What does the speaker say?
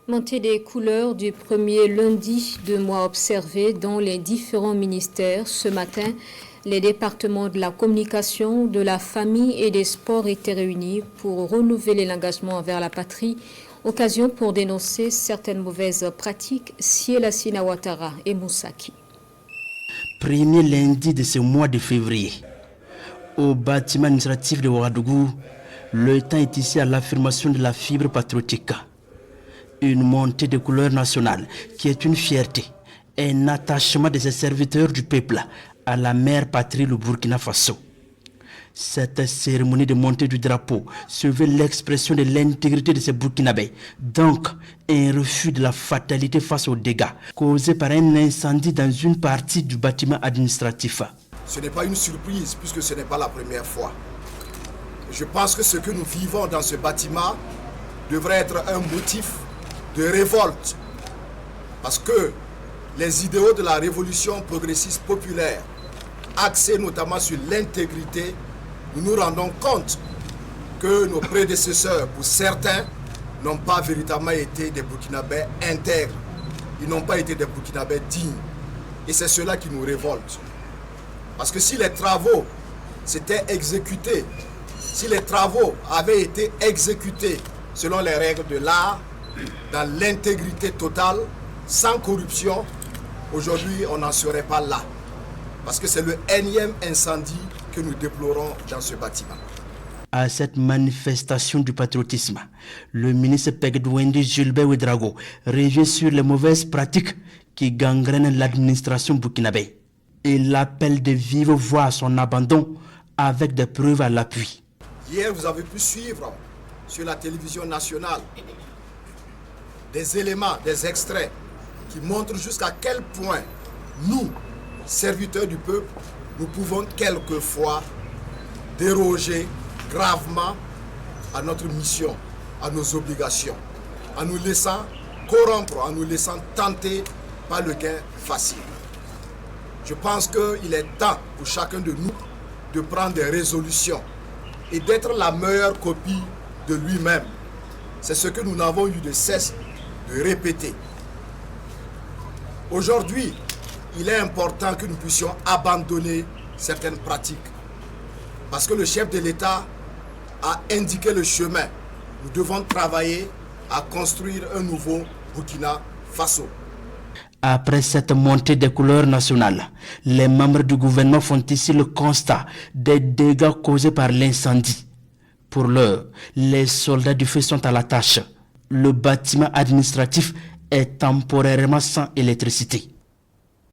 Montée des couleurs du premier lundi de mois observé dans les différents ministères. Ce matin, les départements de la communication, de la famille et des sports étaient réunis pour renouveler l'engagement envers la patrie. Occasion pour dénoncer certaines mauvaises pratiques. Siela Ouattara et Moussaki. Premier lundi de ce mois de février, au bâtiment administratif de Ouagadougou, le temps est ici à l'affirmation de la fibre patriotique. Une montée de couleurs nationales qui est une fierté, un attachement de ces serviteurs du peuple à la mère patrie, le Burkina Faso. Cette cérémonie de montée du drapeau se veut l'expression de l'intégrité de ces Burkinabés, donc un refus de la fatalité face aux dégâts causés par un incendie dans une partie du bâtiment administratif. Ce n'est pas une surprise puisque ce n'est pas la première fois. Je pense que ce que nous vivons dans ce bâtiment devrait être un motif de révolte, parce que les idéaux de la révolution progressiste populaire, axés notamment sur l'intégrité, nous nous rendons compte que nos prédécesseurs, pour certains, n'ont pas véritablement été des Burkinabés intègres. Ils n'ont pas été des Burkinabés dignes. Et c'est cela qui nous révolte. Parce que si les travaux s'étaient exécutés, si les travaux avaient été exécutés selon les règles de l'art, dans l'intégrité totale, sans corruption, aujourd'hui on n'en serait pas là. Parce que c'est le énième incendie que nous déplorons dans ce bâtiment. À cette manifestation du patriotisme, le ministre Pegdouendi Gilbert Ouedraogo revient sur les mauvaises pratiques qui gangrènent l'administration burkinabé. Il appelle de vive voix à son abandon avec des preuves à l'appui. Hier, vous avez pu suivre sur la télévision nationale des éléments, des extraits qui montrent jusqu'à quel point nous, serviteurs du peuple, nous pouvons quelquefois déroger gravement à notre mission, à nos obligations, en nous laissant corrompre, en nous laissant tenter par le gain facile. Je pense qu'il est temps pour chacun de nous de prendre des résolutions et d'être la meilleure copie de lui-même. C'est ce que nous n'avons eu de cesse de répéter. Aujourd'hui, il est important que nous puissions abandonner certaines pratiques. Parce que le chef de l'État a indiqué le chemin. Nous devons travailler à construire un nouveau Burkina Faso. Après cette montée des couleurs nationales, les membres du gouvernement font ici le constat des dégâts causés par l'incendie. Pour l'heure, les soldats du feu sont à la tâche. Le bâtiment administratif est temporairement sans électricité.